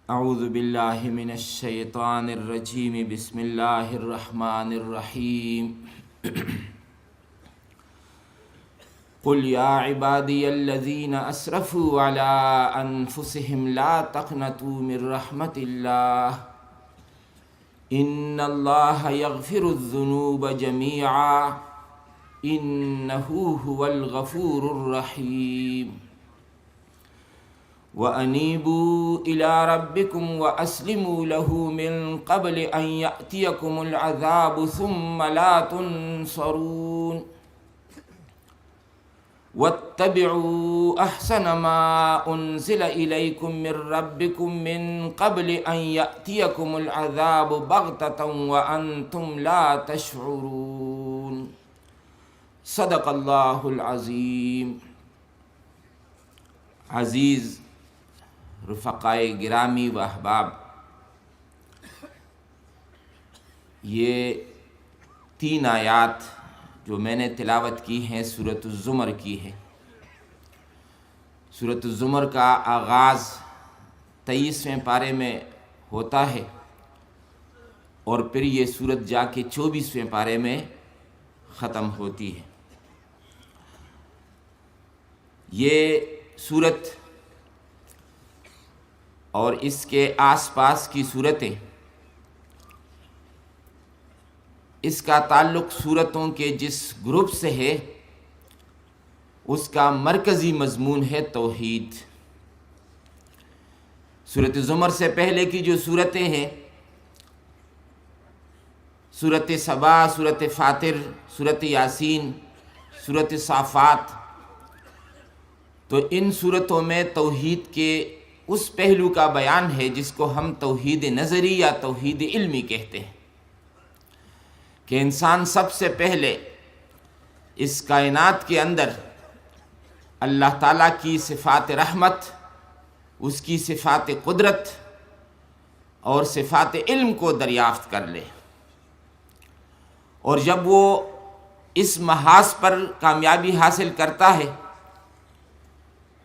اعوذ باللہ من الشیطان الرجیم بسم اللہ الرحمن الرحیم قل یا عبادی الذین اسرفوا علی انفسهم لا تقنطوا من رحمت اللہ ان اللہ یغفر الذنوب جمیعا انہ هو الغفور الرحیم وَأَنِيبُوا إِلَىٰ رَبِّكُمْ وَأَسْلِمُوا لَهُ مِن قَبْلِ أَن يَأْتِيَكُمُ الْعَذَابُ ثُمَّ لَا تُنصَرُونَ وَاتَّبِعُوا أَحْسَنَ مَا أُنزِلَ إِلَيْكُم مِّن رَّبِّكُم مِّن قَبْلِ أَن يَأْتِيَكُمُ الْعَذَابُ بَغْتَةً وَأَنتُمْ لَا تَشْعُرُونَ صدق اللہ العظیم۔ عزیز رفقائے گرامی و احباب، یہ 3 آیات جو میں نے تلاوت کی ہیں سورۃ الزمر کی ہے۔ سورۃ الزمر کا آغاز 23ویں پارے میں ہوتا ہے اور پھر یہ سورت جا کے 24ویں پارے میں ختم ہوتی ہے۔ یہ سورت اور اس کے آس پاس کی صورتیں، اس کا تعلق صورتوں کے جس گروپ سے ہے اس کا مرکزی مضمون ہے توحید۔ سورۃ زمر سے پہلے کی جو صورتیں ہیں، سورۃ سبا، سورۃ فاطر، سورۃ یاسین، سورۃ صافات، تو ان صورتوں میں توحید کے اس پہلو کا بیان ہے جس کو ہم توحید نظری یا توحید علمی کہتے ہیں، کہ انسان سب سے پہلے اس کائنات کے اندر اللہ تعالیٰ کی صفات رحمت، اس کی صفات قدرت اور صفات علم کو دریافت کر لے، اور جب وہ اس محاذ پر کامیابی حاصل کرتا ہے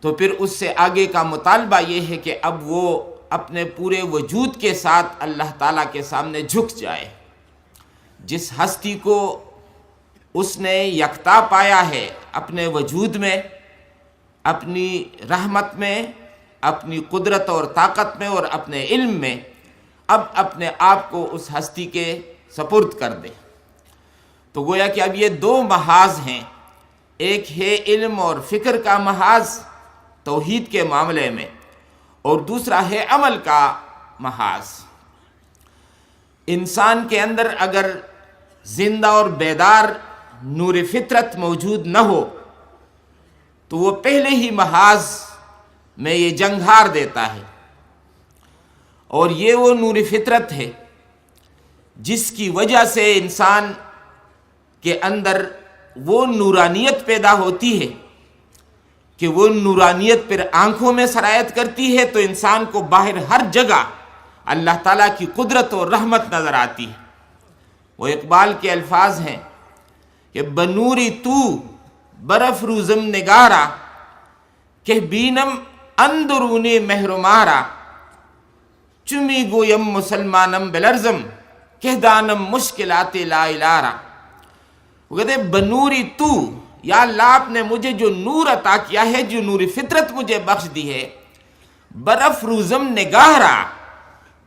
تو پھر اس سے آگے کا مطالبہ یہ ہے کہ اب وہ اپنے پورے وجود کے ساتھ اللہ تعالیٰ کے سامنے جھک جائے۔ جس ہستی کو اس نے یکتا پایا ہے اپنے وجود میں، اپنی رحمت میں، اپنی قدرت اور طاقت میں اور اپنے علم میں، اب اپنے آپ کو اس ہستی کے سپرد کر دے۔ تو گویا کہ اب یہ 2 محاذ ہیں، ایک ہے علم اور فکر کا محاذ توحید کے معاملے میں، اور دوسرا ہے عمل کا محاذ۔ انسان کے اندر اگر زندہ اور بیدار نور فطرت موجود نہ ہو تو وہ پہلے ہی محاذ میں یہ جنگ ہار دیتا ہے، اور یہ وہ نور فطرت ہے جس کی وجہ سے انسان کے اندر وہ نورانیت پیدا ہوتی ہے کہ وہ نورانیت پھر آنکھوں میں سرایت کرتی ہے، تو انسان کو باہر ہر جگہ اللہ تعالیٰ کی قدرت اور رحمت نظر آتی ہے۔ وہ اقبال کے الفاظ ہیں کہ بنوری تو برف روزم نگارا، کہ بینم اندرونی محرمارا، چمی گویم مسلمانم بلرزم، کہ دانم مشکلات لا الارا۔ وہ کہتے ہیں بنوری تو، یا اللہ آپ نے مجھے جو نور عطا کیا ہے، جو نور فطرت مجھے بخش دی ہے، برف روزم نگاہرا،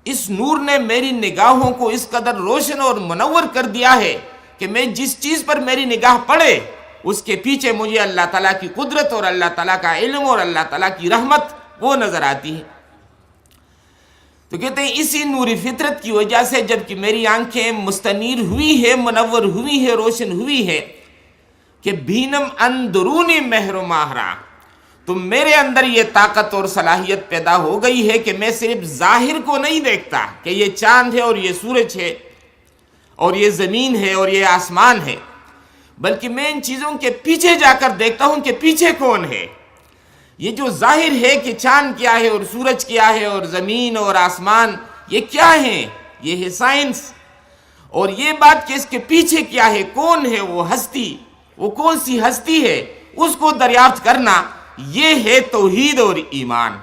اس نور نے میری نگاہوں کو اس قدر روشن اور منور کر دیا ہے کہ میں جس چیز پر میری نگاہ پڑے اس کے پیچھے مجھے اللہ تعالیٰ کی قدرت اور اللہ تعالیٰ کا علم اور اللہ تعالیٰ کی رحمت وہ نظر آتی ہے۔ تو کہتے ہیں اسی نور فطرت کی وجہ سے جب کہ میری آنکھیں مستنیر ہوئی ہے، منور ہوئی ہے، روشن ہوئی ہے، کہ بھینم اندرونی محر ماہرا، تو میرے اندر یہ طاقت اور صلاحیت پیدا ہو گئی ہے کہ میں صرف ظاہر کو نہیں دیکھتا کہ یہ چاند ہے اور یہ سورج ہے اور یہ زمین ہے اور یہ آسمان ہے، بلکہ میں ان چیزوں کے پیچھے جا کر دیکھتا ہوں کہ پیچھے کون ہے۔ یہ جو ظاہر ہے کہ چاند کیا ہے اور سورج کیا ہے اور زمین اور آسمان یہ کیا ہیں، یہ ہے سائنس، اور یہ بات کہ اس کے پیچھے کیا ہے، کون ہے وہ ہستی، وہ کون سی ہستی ہے، اس کو دریافت کرنا، یہ ہے توحید اور ایمان۔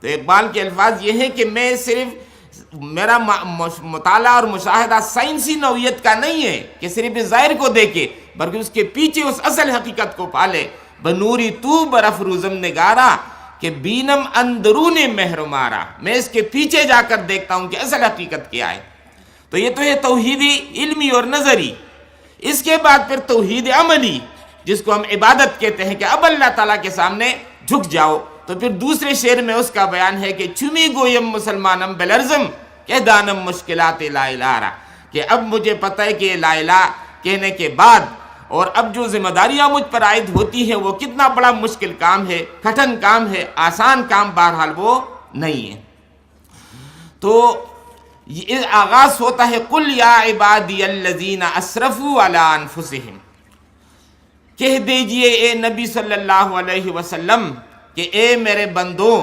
تو اقبال کے الفاظ یہ ہیں کہ میں صرف میرا مطالعہ اور مشاہدہ سائنسی نوعیت کا نہیں ہے کہ صرف ظاہر کو دیکھے، بلکہ اس کے پیچھے اس اصل حقیقت کو پالے۔ بنوری تو برافروزم نگارا کہ بینم اندرون مہر مارا، میں اس کے پیچھے جا کر دیکھتا ہوں کہ اصل حقیقت کیا ہے۔ تو یہ تو ہے توحیدی علمی اور نظری۔ اس کے بعد پھر توحید عملی، جس کو ہم عبادت کہتے ہیں کہ اب اللہ تعالیٰ کے سامنے جھک جاؤ۔ تو پھر دوسرے شعر میں اس کا بیان ہے کہ چمی گویم مسلمانم بلرزم کہ دانم مشکلات لا الہ، کہ اب مجھے پتہ ہے کہ لا الہ کہنے کے بعد اور اب جو ذمہ داریاں مجھ پر عائد ہوتی ہیں وہ کتنا بڑا مشکل کام ہے، کٹھن کام ہے، آسان کام بہرحال وہ نہیں ہے۔ تو یہ آغاز ہوتا ہے قل یا عبادی الذین اسرفوا علی انفسہم، کہہ دیجئے اے نبی صلی اللہ علیہ وسلم کہ اے میرے بندو،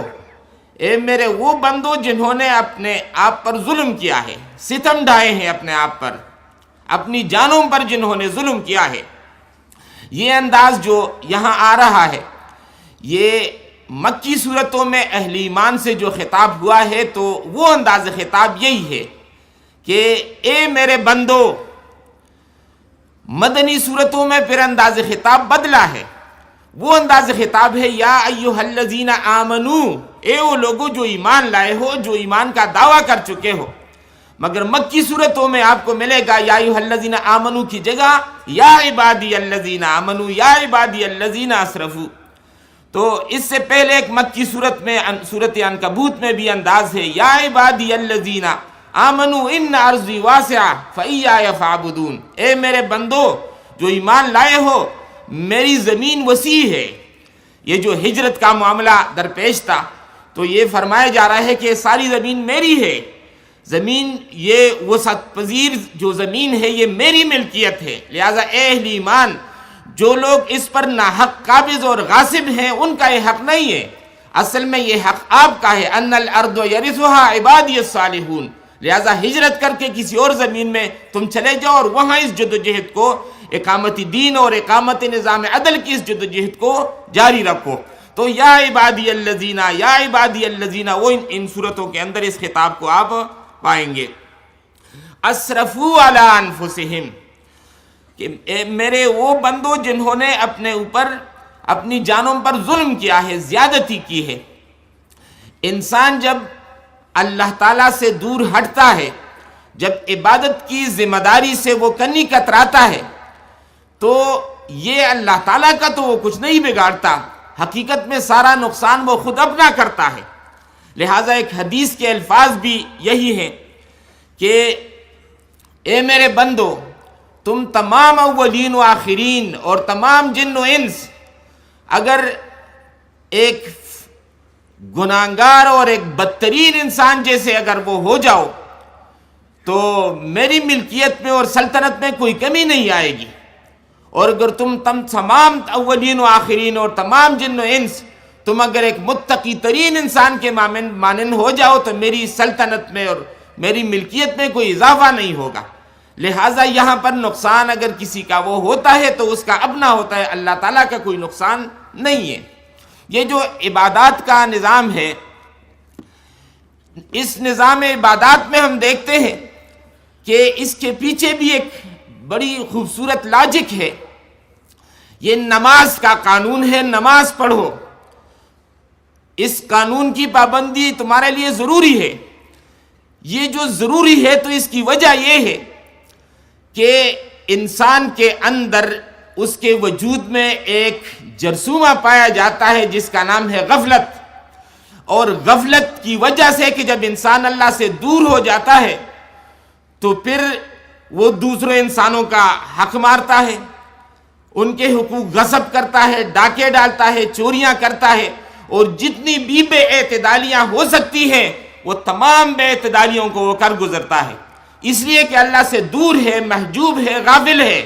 اے میرے وہ بندو جنہوں نے اپنے آپ پر ظلم کیا ہے، ستم ڈھائے ہیں اپنے آپ پر، اپنی جانوں پر جنہوں نے ظلم کیا ہے۔ یہ انداز جو یہاں آ رہا ہے یہ مکی صورتوں میں اہل ایمان سے جو خطاب ہوا ہے تو وہ انداز خطاب یہی ہے کہ اے میرے بندو۔ مدنی صورتوں میں پھر انداز خطاب بدلا ہے، وہ انداز خطاب ہے یا ایھا الذین آمنو، اے وہ لوگوں جو ایمان لائے ہو، جو ایمان کا دعویٰ کر چکے ہو۔ مگر مکی صورتوں میں آپ کو ملے گا یا ایھا الذین آمنو کی جگہ یا عبادی الذین آمنو، یا عبادی الذین اسرفوا۔ تو اس سے پہلے ایک مکی صورت میں صورت عنکبوت میں بھی انداز ہے یا عبادی الذین آمنو ان ارضی واسعہ فایای فاعبدون، اے میرے بندو جو ایمان لائے ہو میری زمین وسیع ہے۔ یہ جو ہجرت کا معاملہ درپیش تھا تو یہ فرمایا جا رہا ہے کہ ساری زمین میری ہے، زمین یہ وسعت پذیر جو زمین ہے یہ میری ملکیت ہے، لہذا اے اہل ایمان جو لوگ اس پر ناحق قابض اور غاصب ہیں ان کا یہ حق نہیں ہے، اصل میں یہ حق آپ کا ہے۔ ان الارض یرثها عبادی الصالحون، لہذا ہجرت کر کے کسی اور زمین میں تم چلے جاؤ اور وہاں اس جدوجہد کو، اقامت دین اور اقامت نظام عدل کی اس جدوجہد کو جاری رکھو۔ تو یا عبادی الذین، یا عبادی الذین، وہ ان صورتوں کے اندر اس خطاب کو آپ پائیں گے۔ اسرفوا علی انفسہم، کہ میرے وہ بندو جنہوں نے اپنے اوپر اپنی جانوں پر ظلم کیا ہے، زیادتی کی ہے۔ انسان جب اللہ تعالیٰ سے دور ہٹتا ہے، جب عبادت کی ذمہ داری سے وہ کنی کتراتا ہے تو یہ اللہ تعالیٰ کا تو وہ کچھ نہیں بگاڑتا، حقیقت میں سارا نقصان وہ خود اپنا کرتا ہے۔ لہٰذا ایک حدیث کے الفاظ بھی یہی ہیں کہ اے میرے بندو تم تمام اولین و آخرین اور تمام جن و انس اگر ایک گناہگار اور ایک بدترین انسان جیسے اگر وہ ہو جاؤ تو میری ملکیت میں اور سلطنت میں کوئی کمی نہیں آئے گی، اور اگر تم تمام اولین و آخرین اور تمام جن و انس تم اگر ایک متقی ترین انسان کے مانند ہو جاؤ تو میری سلطنت میں اور میری ملکیت میں کوئی اضافہ نہیں ہوگا۔ لہٰذا یہاں پر نقصان اگر کسی کا وہ ہوتا ہے تو اس کا اپنا ہوتا ہے، اللہ تعالیٰ کا کوئی نقصان نہیں ہے۔ یہ جو عبادات کا نظام ہے، اس نظام عبادات میں ہم دیکھتے ہیں کہ اس کے پیچھے بھی ایک بڑی خوبصورت لاجک ہے۔ یہ نماز کا قانون ہے، نماز پڑھو، اس قانون کی پابندی تمہارے لیے ضروری ہے۔ یہ جو ضروری ہے تو اس کی وجہ یہ ہے کہ انسان کے اندر اس کے وجود میں ایک جرثومہ پایا جاتا ہے جس کا نام ہے غفلت، اور غفلت کی وجہ سے کہ جب انسان اللہ سے دور ہو جاتا ہے تو پھر وہ دوسرے انسانوں کا حق مارتا ہے، ان کے حقوق غصب کرتا ہے، ڈاکے ڈالتا ہے، چوریاں کرتا ہے، اور جتنی بھی بے اعتدالیاں ہو سکتی ہیں وہ تمام بے اعتدالیوں کو وہ کر گزرتا ہے، اس لیے کہ اللہ سے دور ہے، محجوب ہے، غافل ہے۔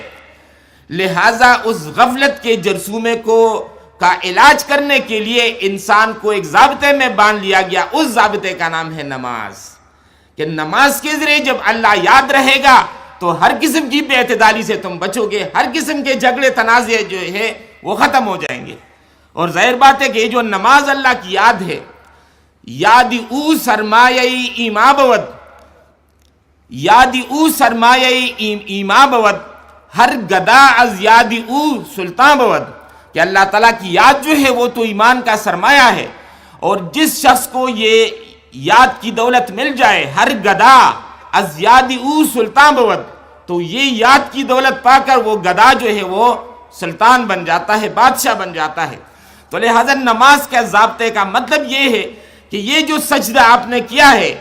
لہٰذا اس غفلت کے جرثومے کا علاج کرنے کے لیے انسان کو ایک ضابطے میں باندھ لیا گیا، اس ضابطے کا نام ہے نماز، کہ نماز کے ذریعے جب اللہ یاد رہے گا تو ہر قسم کی بے اعتدالی سے تم بچو گے، ہر قسم کے جھگڑے تنازع جو ہے وہ ختم ہو جائیں گے۔ اور ظاہر بات ہے کہ یہ جو نماز اللہ کی یاد ہے یادی او سرمایه ایما بود، یادی او سرمایه ایما بود، ہر گدا از یادی او سلطان بود، کہ اللہ تعالیٰ کی یاد جو ہے وہ تو ایمان کا سرمایہ ہے، اور جس شخص کو یہ یاد کی دولت مل جائے، ہر گدا از یادی او سلطان بود، تو یہ یاد کی دولت پا کر وہ گدا جو ہے وہ سلطان بن جاتا ہے، بادشاہ بن جاتا ہے۔ تو لہذا نماز کے ضابطے کا مطلب یہ ہے کہ یہ جو سجدہ آپ نے کیا ہے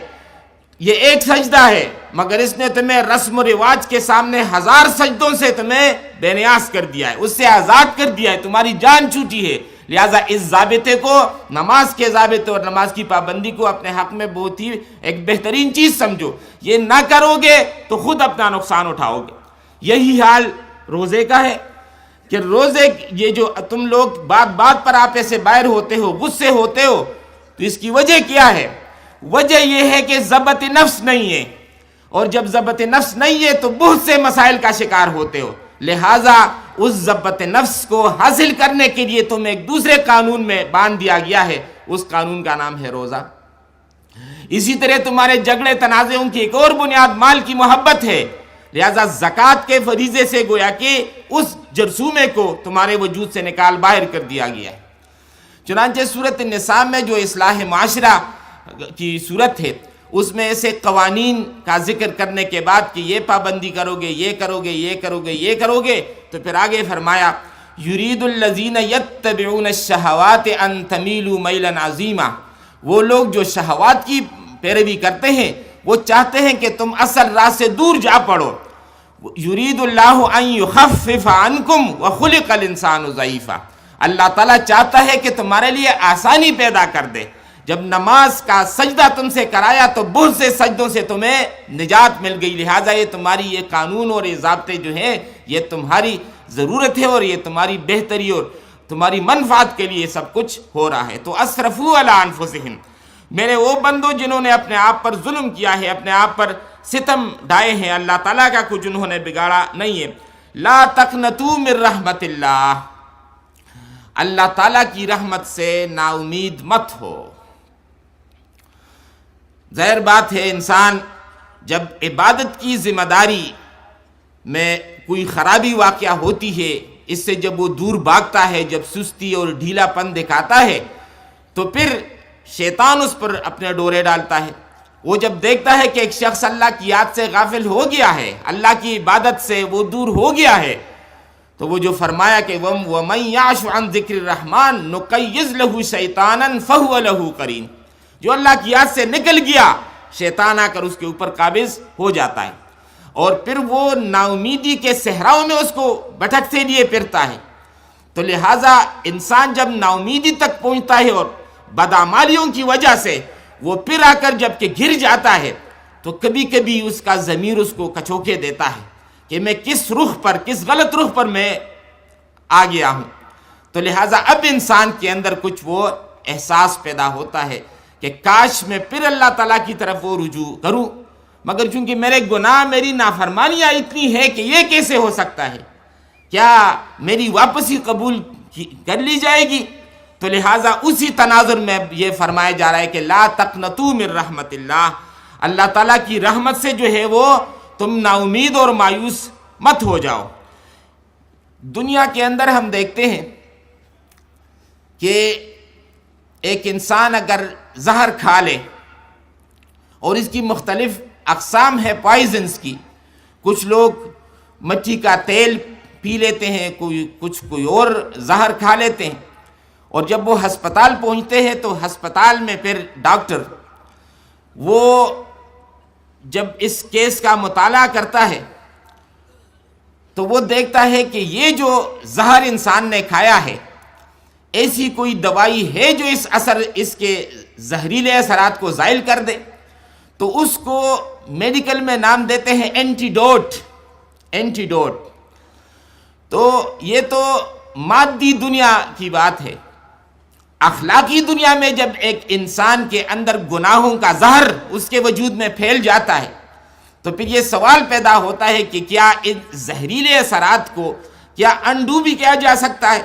یہ ایک سجدہ ہے، مگر اس نے تمہیں رسم و رواج کے سامنے 1000 سجدوں سے تمہیں بے نیاز کر دیا ہے، اس سے آزاد کر دیا ہے، تمہاری جان چھوٹی ہے۔ لہذا اس ضابطے کو، نماز کے ضابطے اور نماز کی پابندی کو اپنے حق میں بہت ہی ایک بہترین چیز سمجھو۔ یہ نہ کرو گے تو خود اپنا نقصان اٹھاؤ گے۔ یہی حال روزے کا ہے کہ روزے یہ جو تم لوگ بات بات پر آپے سے باہر ہوتے ہو، غصے ہوتے ہو، تو اس کی وجہ کیا ہے؟ وجہ یہ ہے کہ ضبط نفس نہیں ہے، اور جب ضبط نفس نہیں ہے تو بہت سے مسائل کا شکار ہوتے ہو۔ لہٰذا اس ضبط نفس کو حاصل کرنے کے لیے تمہیں ایک دوسرے قانون میں باندھ دیا گیا ہے، اس قانون کا نام ہے روزہ۔ اسی طرح تمہارے جھگڑے تنازعوں کی ایک اور بنیاد مال کی محبت ہے، لہذا زکوٰۃ کے فریضے سے گویا کہ اس جرثومے کو تمہارے وجود سے نکال باہر کر دیا گیا ہے۔ چنانچہ سورۃ النساء میں جو اصلاح معاشرہ کی صورت ہے، اس میں ایسے قوانین کا ذکر کرنے کے بعد کہ یہ پابندی کرو گے، یہ کرو گے، یہ کرو گے، یہ کرو گے، تو پھر آگے فرمایا یرید الذین یتبعون الشہوات ان تمیلوا میلا عظیما، وہ لوگ جو شہوات کی پیروی کرتے ہیں وہ چاہتے ہیں کہ تم اصل راہ سے دور جا پڑو۔ یرید اللہ ان یخفف عنکم وخلق الانسان ضعیفا، اللہ تعالیٰ چاہتا ہے کہ تمہارے لیے آسانی پیدا کر دے۔ جب نماز کا سجدہ تم سے کرایا تو بہت سے سجدوں سے تمہیں نجات مل گئی، لہٰذا یہ تمہاری یہ قانون اور یہ ضابطے جو ہیں یہ تمہاری ضرورت ہے، اور یہ تمہاری بہتری اور تمہاری منفعت کے لیے سب کچھ ہو رہا ہے۔ تو اسرفوا علی انفسہم، میرے وہ بندو جنہوں نے اپنے آپ پر ظلم کیا ہے، اپنے آپ پر ستم ڈھائے ہیں، اللہ تعالیٰ کا کچھ انہوں نے بگاڑا نہیں ہے۔ لا تقنطوا من رحمت اللہ، اللہ تعالیٰ کی رحمت سے نا امید مت ہو۔ ظاہر بات ہے انسان جب عبادت کی ذمہ داری میں کوئی خرابی واقعہ ہوتی ہے، اس سے جب وہ دور بھاگتا ہے، جب سستی اور ڈھیلا پن دکھاتا ہے، تو پھر شیطان اس پر اپنے ڈورے ڈالتا ہے۔ وہ جب دیکھتا ہے کہ ایک شخص اللہ کی یاد سے غافل ہو گیا ہے، اللہ کی عبادت سے وہ دور ہو گیا ہے، تو وہ جو فرمایا کہ وَمَن يَعْشُ عَن ذِكْرِ الرَّحْمَٰنِ نُقَيِّضْ لَهُ شَيْطَانًا فَهُوَ لَهُ قَرِينٌ، جو اللہ کی یاد سے نکل گیا، شیطان آ کر اس کے اوپر قابض ہو جاتا ہے، اور پھر وہ نا امیدی کے صحراؤں میں اس کو بھٹکتے لیے پھرتا ہے۔ تو لہٰذا انسان جب نا امیدی تک پہنچتا ہے اور بدعمالیوں کی وجہ سے وہ پھر آ کر جب کہ گر جاتا ہے، تو کبھی کبھی اس کا ضمیر اس کو کچوکے دیتا ہے کہ میں کس رخ پر، کس غلط رخ پر میں آ گیا ہوں۔ تو لہٰذا اب انسان کے اندر کچھ وہ احساس پیدا ہوتا ہے کہ کاش میں پھر اللہ تعالیٰ کی طرف وہ رجوع کروں، مگر چونکہ میرے گناہ، میری نافرمانیاں اتنی ہے کہ یہ کیسے ہو سکتا ہے، کیا میری واپسی قبول کر لی جائے گی؟ تو لہٰذا اسی تناظر میں یہ فرمایا جا رہا ہے کہ لا تقنطوا من رحمت اللہ، اللہ تعالیٰ کی رحمت سے جو ہے وہ تم نا امید اور مایوس مت ہو جاؤ۔ دنیا کے اندر ہم دیکھتے ہیں کہ ایک انسان اگر زہر کھا لے، اور اس کی مختلف اقسام ہے پوائزنز کی، کچھ لوگ مچھی کا تیل پی لیتے ہیں، کوئی اور زہر کھا لیتے ہیں، اور جب وہ ہسپتال پہنچتے ہیں تو ہسپتال میں پھر ڈاکٹر وہ جب اس کیس کا مطالعہ کرتا ہے تو وہ دیکھتا ہے کہ یہ جو زہر انسان نے کھایا ہے، ایسی کوئی دوائی ہے جو اس کے زہریلے اثرات کو زائل کر دے، تو اس کو میڈیکل میں نام دیتے ہیں اینٹیڈوٹ۔ تو یہ تو مادی دنیا کی بات ہے۔ اخلاقی دنیا میں جب ایک انسان کے اندر گناہوں کا زہر اس کے وجود میں پھیل جاتا ہے، تو پھر یہ سوال پیدا ہوتا ہے کہ کیا ان زہریلے اثرات کو کیا انڈو بھی کیا جا سکتا ہے،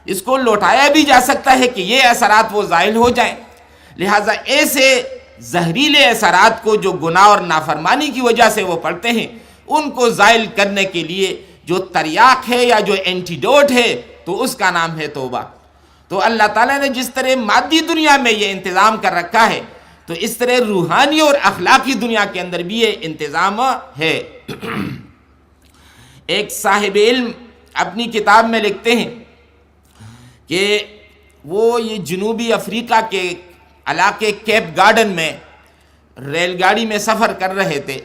اس کو لوٹایا بھی جا سکتا ہے کہ یہ اثرات وہ زائل ہو جائیں۔ لہٰذا ایسے زہریلے اثرات کو جو گناہ اور نافرمانی کی وجہ سے وہ پڑھتے ہیں، ان کو زائل کرنے کے لیے جو تریاق ہے یا جو اینٹیڈوٹ ہے تو اس کا نام ہے توبہ۔ تو اللہ تعالیٰ نے جس طرح مادی دنیا میں یہ انتظام کر رکھا ہے تو اس طرح روحانی اور اخلاقی دنیا کے اندر بھی یہ انتظام ہے۔ ایک صاحب علم اپنی کتاب میں لکھتے ہیں کہ وہ یہ جنوبی افریقہ کے علاقے کیپ گارڈن میں ریل گاڑی میں سفر کر رہے تھے،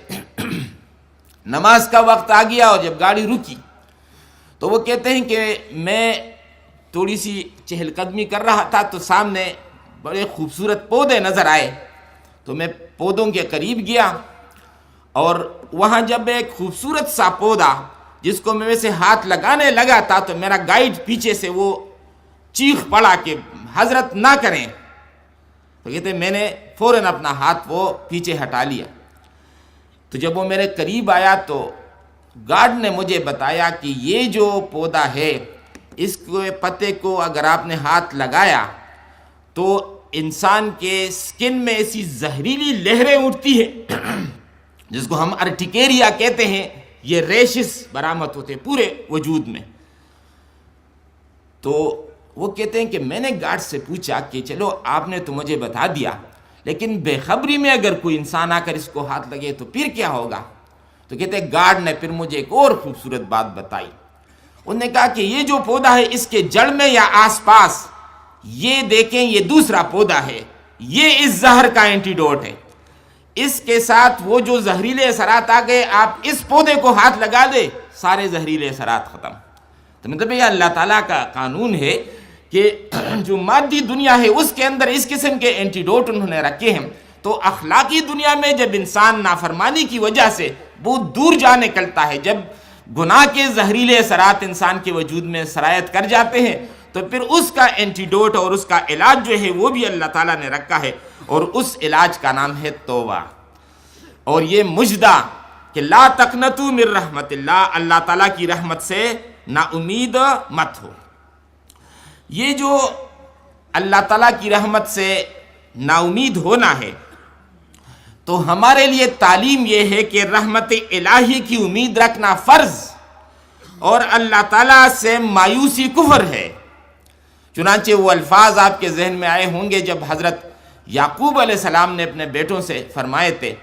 نماز کا وقت آ گیا اور جب گاڑی رکی تو وہ کہتے ہیں کہ میں تھوڑی سی چہل قدمی کر رہا تھا تو سامنے بڑے خوبصورت پودے نظر آئے، تو میں پودوں کے قریب گیا اور وہاں جب ایک خوبصورت سا پودا جس کو میں سے ہاتھ لگانے لگا تھا تو میرا گائیڈ پیچھے سے وہ چیخ پڑا کہ حضرت نہ کریں، تو کہتے ہیں میں نے فوراً اپنا ہاتھ وہ پیچھے ہٹا لیا۔ تو جب وہ میرے قریب آیا تو گارڈ نے مجھے بتایا کہ یہ جو پودا ہے اس کے پتے کو اگر آپ نے ہاتھ لگایا تو انسان کے سکن میں ایسی زہریلی لہریں اٹھتی ہے جس کو ہم ارٹیکیریا کہتے ہیں، یہ ریشز برآمد ہوتے پورے وجود میں۔ تو وہ کہتے ہیں کہ میں نے گارڈ سے پوچھا کہ چلو آپ نے تو مجھے بتا دیا، لیکن بے خبری میں اگر کوئی انسان آ کر اس کو ہاتھ لگے تو پھر کیا ہوگا؟ تو کہتے ہیں گارڈ نے پھر مجھے ایک اور خوبصورت بات بتائی۔ انہوں نے کہا کہ یہ جو پودا ہے اس کے جڑ میں یا آس پاس یہ دیکھیں یہ دوسرا پودا ہے، یہ اس زہر کا اینٹیڈوٹ ہے، اس کے ساتھ وہ جو زہریلے اثرات آ گئے آپ اس پودے کو ہاتھ لگا دے سارے زہریلے اثرات ختم۔ تو مطلب یہ اللہ تعالیٰ کا قانون ہے کہ جو مادی دنیا ہے اس کے اندر اس قسم کے اینٹیڈوٹ انہوں نے رکھے ہیں، تو اخلاقی دنیا میں جب انسان نافرمانی کی وجہ سے بہت دور جا نکلتا ہے، جب گناہ کے زہریلے اثرات انسان کے وجود میں سرایت کر جاتے ہیں تو پھر اس کا اینٹیڈوٹ اور اس کا علاج جو ہے وہ بھی اللہ تعالیٰ نے رکھا ہے، اور اس علاج کا نام ہے توبہ۔ اور یہ مجدہ کہ لا تقنطوا من رحمت اللہ، اللہ تعالیٰ کی رحمت سے نا امید مت ہو۔ یہ جو اللہ تعالیٰ کی رحمت سے نا امید ہونا ہے تو ہمارے لیے تعلیم یہ ہے کہ رحمت الہی کی امید رکھنا فرض اور اللہ تعالیٰ سے مایوسی کفر ہے۔ چنانچہ وہ الفاظ آپ کے ذہن میں آئے ہوں گے جب حضرت یعقوب علیہ السلام نے اپنے بیٹوں سے فرمائے تھے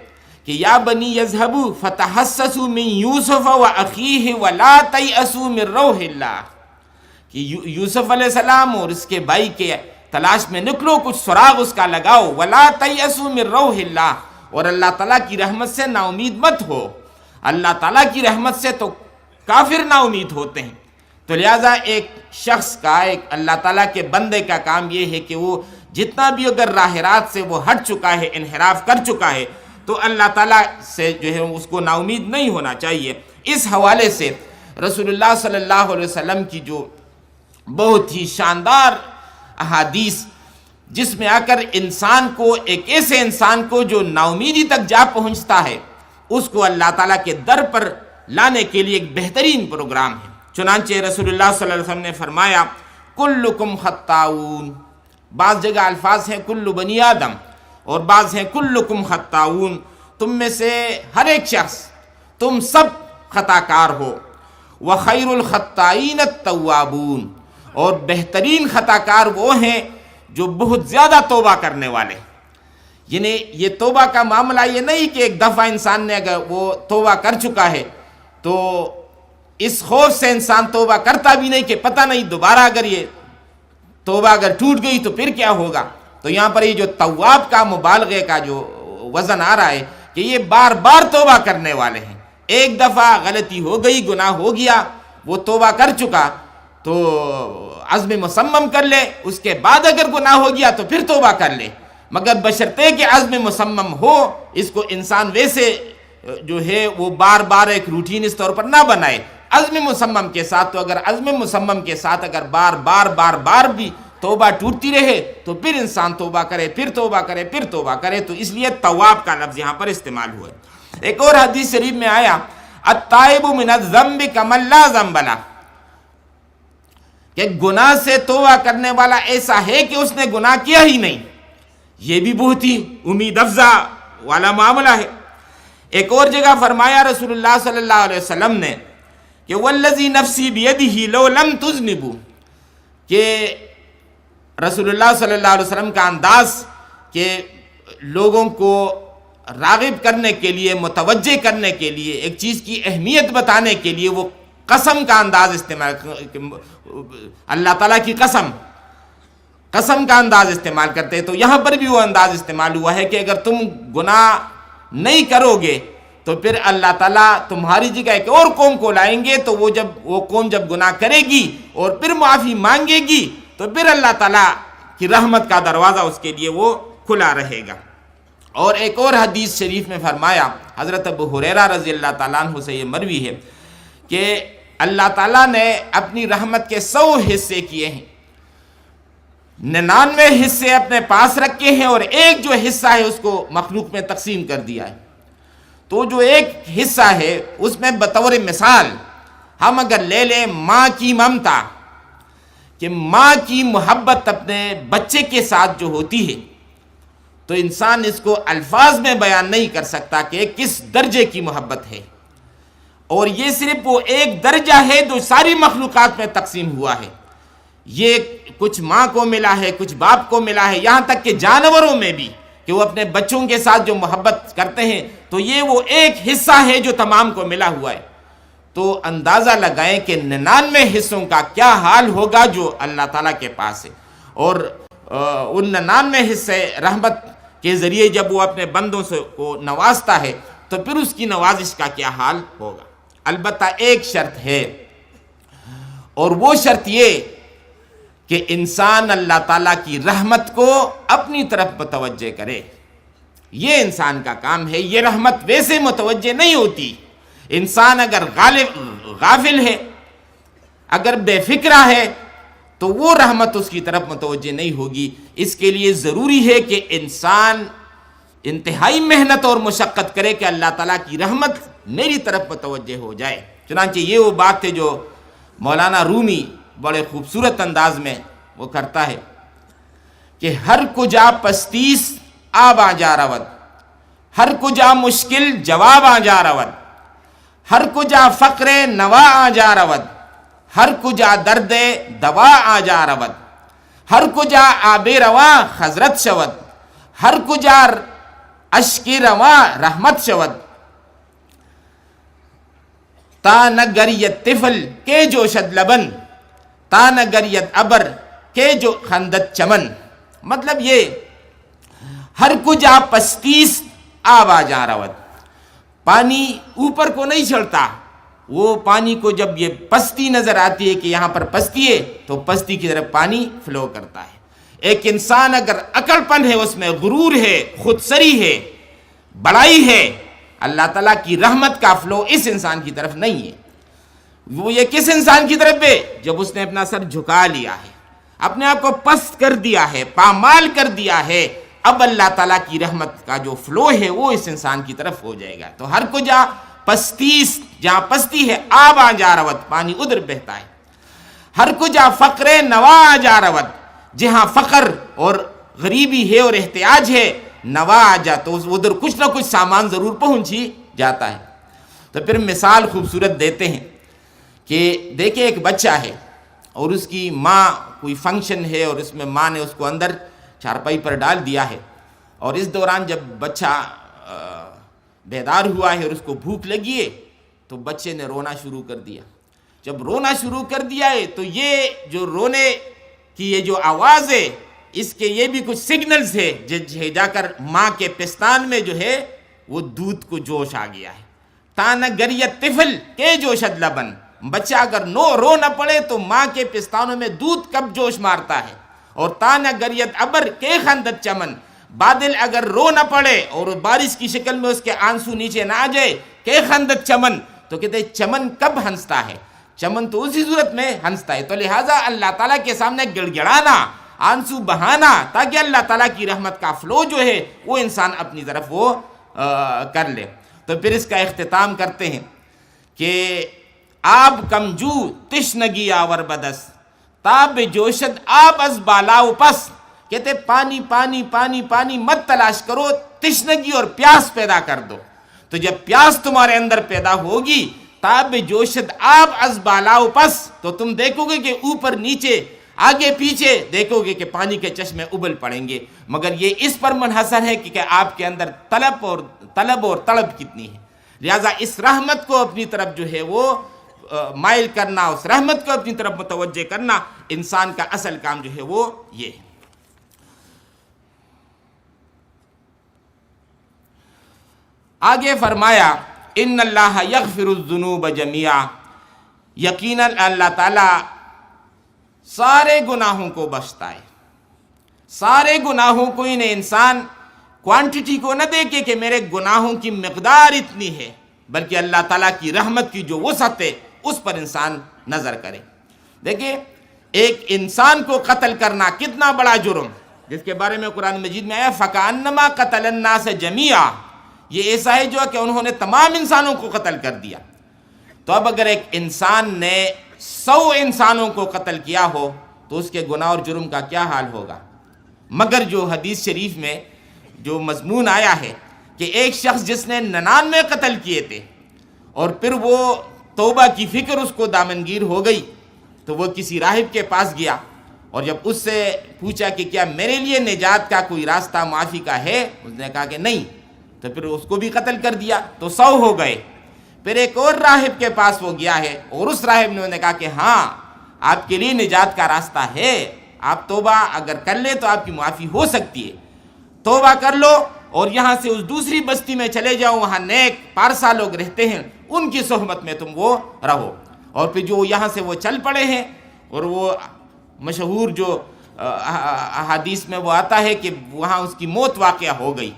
کہ یا بنی یذهبوا فتحسسوا من یوسف واخیہ ولا تیأسوا من روح اللہ، کہ یوسف علیہ السلام اور اس کے بھائی کے تلاش میں نکلو، کچھ سراغ اس کا لگاؤ، ولا تیأسوا من روح اللہ، اور اللہ تعالیٰ کی رحمت سے نا امید مت ہو۔ اللہ تعالیٰ کی رحمت سے تو کافر نا امید ہوتے ہیں۔ تو لہٰذا ایک شخص کا، ایک اللہ تعالیٰ کے بندے کا کام یہ ہے کہ وہ جتنا بھی اگر راہ راست سے وہ ہٹ چکا ہے، انحراف کر چکا ہے، تو اللہ تعالیٰ سے جو ہے اس کو نا امید نہیں ہونا چاہیے۔ اس حوالے سے رسول اللہ صلی اللہ علیہ وسلم کی جو بہت ہی شاندار احادیث جس میں آ کر انسان کو، ایک ایسے انسان کو جو نا امیدی تک جا پہنچتا ہے، اس کو اللہ تعالیٰ کے در پر لانے کے لیے ایک بہترین پروگرام ہے۔ چنانچہ رسول اللہ صلی اللہ علیہ وسلم نے فرمایا کلکم خطاؤون، بعض جگہ الفاظ ہیں کل بنی آدم اور بعض ہیں کلکم خطاؤون، تم میں سے ہر ایک شخص، تم سب خطا کار ہو۔ وخیر الخطائین التوابون، اور بہترین خطا کار وہ ہیں جو بہت زیادہ توبہ کرنے والے۔ یعنی یہ توبہ کا معاملہ یہ نہیں کہ ایک دفعہ انسان نے اگر وہ توبہ کر چکا ہے تو اس خوف سے انسان توبہ کرتا بھی نہیں کہ پتہ نہیں دوبارہ اگر یہ توبہ اگر ٹوٹ گئی تو پھر کیا ہوگا۔ تو یہاں پر یہ جو تواب کا مبالغے کا جو وزن آ رہا ہے کہ یہ بار بار توبہ کرنے والے ہیں۔ ایک دفعہ غلطی ہو گئی، گناہ ہو گیا، وہ توبہ کر چکا تو عزم مصمم کر لے، اس کے بعد اگر گناہ ہو گیا تو پھر توبہ کر لے، مگر بشرطے کہ عزم مصمم ہو۔ اس کو انسان ویسے جو ہے وہ بار بار ایک روٹین اس طور پر نہ بنائے، عزم مصمم کے ساتھ۔ تو اگر عزم مصمم کے ساتھ اگر بار بار بھی توبہ ٹوٹتی رہے تو پھر انسان توبہ کرے، پھر توبہ کرے، پھر توبہ کرے، تو اس لیے تواب کا لفظ یہاں پر استعمال ہوا ہے۔ ایک اور حدیث شریف میں آیا التائب من الذنب کمن لا ذنب لہ، کہ گناہ سے توبہ کرنے والا ایسا ہے کہ اس نے گناہ کیا ہی نہیں۔ یہ بھی بہت ہی امید افزا والا معاملہ ہے۔ ایک اور جگہ فرمایا رسول اللہ صلی اللہ علیہ وسلم نے کہ والذی نفسی بیدہ لو لم تذنبوا، کہ رسول اللہ صلی اللہ علیہ وسلم کا انداز کہ لوگوں کو راغب کرنے کے لیے، متوجہ کرنے کے لیے، ایک چیز کی اہمیت بتانے کے لیے وہ قسم کا انداز استعمال، اللہ تعالیٰ کی قسم کا انداز استعمال کرتے ہیں، تو یہاں پر بھی وہ انداز استعمال ہوا ہے کہ اگر تم گناہ نہیں کرو گے تو پھر اللہ تعالیٰ تمہاری جگہ ایک اور قوم کو لائیں گے، تو وہ قوم جب گناہ کرے گی اور پھر معافی مانگے گی تو پھر اللہ تعالیٰ کی رحمت کا دروازہ اس کے لیے وہ کھلا رہے گا۔ اور ایک اور حدیث شریف میں فرمایا، حضرت ابو ہریرہ رضی اللہ تعالیٰ عنہ سے یہ مروی ہے کہ اللہ تعالیٰ نے اپنی رحمت کے 100 حصے کیے ہیں، 99 حصے اپنے پاس رکھے ہیں اور ایک جو حصہ ہے اس کو مخلوق میں تقسیم کر دیا ہے۔ تو جو ایک حصہ ہے اس میں بطور مثال ہم اگر لے لیں ماں کی ممتا، کہ ماں کی محبت اپنے بچے کے ساتھ جو ہوتی ہے، تو انسان اس کو الفاظ میں بیان نہیں کر سکتا کہ کس درجے کی محبت ہے، اور یہ صرف وہ ایک درجہ ہے جو ساری مخلوقات میں تقسیم ہوا ہے۔ یہ کچھ ماں کو ملا ہے، کچھ باپ کو ملا ہے، یہاں تک کہ جانوروں میں بھی کہ وہ اپنے بچوں کے ساتھ جو محبت کرتے ہیں، تو یہ وہ ایک حصہ ہے جو تمام کو ملا ہوا ہے۔ تو اندازہ لگائیں کہ 99 حصوں کا کیا حال ہوگا جو اللہ تعالیٰ کے پاس ہے، اور ان 99 حصے رحمت کے ذریعے جب وہ اپنے بندوں سے کو نوازتا ہے تو پھر اس کی نوازش کا کیا حال ہوگا۔ البتہ ایک شرط ہے، اور وہ شرط یہ کہ انسان اللہ تعالیٰ کی رحمت کو اپنی طرف متوجہ کرے۔ یہ انسان کا کام ہے، یہ رحمت ویسے متوجہ نہیں ہوتی۔ انسان اگر غافل ہے، اگر بے فکرہ ہے، تو وہ رحمت اس کی طرف متوجہ نہیں ہوگی۔ اس کے لیے ضروری ہے کہ انسان انتہائی محنت اور مشقت کرے کہ اللہ تعالیٰ کی رحمت میری طرف متوجہ ہو جائے۔ چنانچہ یہ وہ بات ہے جو مولانا رومی بڑے خوبصورت انداز میں وہ کرتا ہے کہ ہر کجا پستیس آب آ جا رود، ہر کجا مشکل جواب آ جا رود، ہر کجا فقر نوا آ جا رود، ہر کجا درد دوا آ جا رود، ہر کجا آب روا حضرت شود، ہر کجا اشک روا رحمت شود، تا نگریت طفل کے جوشد لبن، تا نگریت ابر کے جو خندت چمن۔ مطلب یہ ہر کجا پستیس آب آ جا رود، پانی اوپر کو نہیں چڑھتا، وہ پانی کو جب یہ پستی نظر آتی ہے کہ یہاں پر پستی ہے تو پستی کی طرف پانی فلو کرتا ہے۔ ایک انسان اگر عقل پن ہے، اس میں غرور ہے، خود سری ہے، بڑائی ہے، اللہ تعالیٰ کی رحمت کا فلو اس انسان کی طرف نہیں ہے۔ وہ یہ کس انسان کی طرف ہے؟ جب اس نے اپنا سر جھکا لیا ہے، اپنے آپ کو پست کر دیا ہے، پامال کر دیا ہے، اب اللہ تعالیٰ کی رحمت کا جو فلو ہے وہ اس انسان کی طرف ہو جائے گا۔ تو ہر کو پستیس، جہاں پستی ہے آب آ جا رود، پانی ادھر بہتا ہے۔ ہر کجا فقر نوا آ جا رود، جہاں فقر اور غریبی ہے اور احتیاج ہے، نوا آ جا تو ادھر کچھ نہ کچھ سامان ضرور پہنچ ہی جاتا ہے۔ تو پھر مثال خوبصورت دیتے ہیں کہ دیکھیں ایک بچہ ہے اور اس کی ماں کوئی فنکشن ہے اور اس میں ماں نے اس کو اندر چارپائی پر ڈال دیا ہے، اور اس دوران جب بچہ بیدار ہوا ہے اور اس کو بھوک لگی ہے تو بچے نے رونا شروع کر دیا۔ جب رونا شروع کر دیا ہے تو یہ جو رونے کی یہ جو آواز ہے، اس کے یہ بھی کچھ سگنلز ہے، جا کر ماں کے پستان میں جو ہے وہ دودھ کو جوش آ گیا ہے۔ تانا گریت طفل کے جوشد لبن، بچہ اگر رو نہ پڑے تو ماں کے پستانوں میں دودھ کب جوش مارتا ہے۔ اور تانا گریت ابر کے خندت چمن، بادل اگر رو نہ پڑے اور بارش کی شکل میں اس کے آنسو نیچے نہ آ جائے، کہ خندت چمن، تو کہتے ہیں چمن کب ہنستا ہے؟ چمن تو اسی صورت میں ہنستا ہے۔ تو لہٰذا اللہ تعالیٰ کے سامنے گڑ گڑانا، آنسو بہانا، تاکہ اللہ تعالیٰ کی رحمت کا فلو جو ہے وہ انسان اپنی طرف وہ کر لے۔ تو پھر اس کا اختتام کرتے ہیں کہ آب کمجو تشنگی آور بدس، تاب جوشد آب از بالا و پس، کہتے پانی پانی پانی پانی مت تلاش کرو، تشنگی اور پیاس پیدا کر دو. تو جب پیاس تمہارے اندر پیدا ہوگی، تاب جوشد آب از بالا و پس، تو تم دیکھو گے کہ اوپر نیچے آگے پیچھے دیکھو گے کہ پانی کے چشمے ابل پڑیں گے. مگر یہ اس پر منحصر ہے کہ آپ کے اندر طلب اور طلب کتنی ہے. لہذا اس رحمت کو اپنی طرف جو ہے وہ مائل کرنا، اس رحمت کو اپنی طرف متوجہ کرنا، انسان کا اصل کام جو ہے وہ یہ ہے. آگے فرمایا ان اللہ یغفر الذنوب جميعا، یقیناً اللہ تعالیٰ سارے گناہوں کو بخشتا ہے. سارے گناہوں کو انہیں انسان کوانٹٹی کو نہ دیکھے کہ میرے گناہوں کی مقدار اتنی ہے، بلکہ اللہ تعالیٰ کی رحمت کی جو وسعت ہے اس پر انسان نظر کرے. دیکھیں ایک انسان کو قتل کرنا کتنا بڑا جرم، جس کے بارے میں قرآن مجید میں آیا فَكَأَنَّمَا قَتَلَ النَّاسَ جَمِيعًا، یہ ایسا ہے جو کہ انہوں نے تمام انسانوں کو قتل کر دیا. تو اب اگر ایک انسان نے 100 انسانوں کو قتل کیا ہو تو اس کے گناہ اور جرم کا کیا حال ہوگا. مگر جو حدیث شریف میں جو مضمون آیا ہے کہ ایک شخص جس نے 99 قتل کیے تھے اور پھر وہ توبہ کی فکر اس کو دامنگیر ہو گئی، تو وہ کسی راہب کے پاس گیا اور جب اس سے پوچھا کہ کیا میرے لیے نجات کا کوئی راستہ معافی کا ہے، اس نے کہا کہ نہیں، تو پھر اس کو بھی قتل کر دیا تو 100 ہو گئے. پھر ایک اور راہب کے پاس وہ گیا ہے اور اس راہب نے کہا کہ ہاں آپ کے لیے نجات کا راستہ ہے، آپ توبہ اگر کر لے تو آپ کی معافی ہو سکتی ہے، توبہ کر لو اور یہاں سے اس دوسری بستی میں چلے جاؤ، وہاں نیک پارسا لوگ رہتے ہیں، ان کی صحبت میں تم وہ رہو. اور پھر جو یہاں سے وہ چل پڑے ہیں، اور وہ مشہور جو احادیث میں وہ آتا ہے کہ وہاں اس کی موت واقعہ ہو گئی،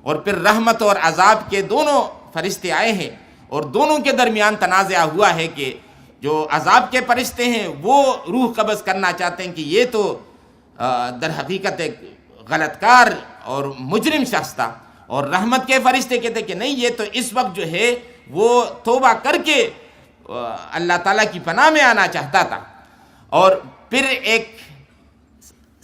اور پھر رحمت اور عذاب کے دونوں فرشتے آئے ہیں اور دونوں کے درمیان تنازع ہوا ہے کہ جو عذاب کے فرشتے ہیں وہ روح قبض کرنا چاہتے ہیں کہ یہ تو در حقیقت ایک غلط کار اور مجرم شخص تھا، اور رحمت کے فرشتے کہتے ہیں کہ نہیں، یہ تو اس وقت جو ہے وہ توبہ کر کے اللہ تعالیٰ کی پناہ میں آنا چاہتا تھا. اور پھر ایک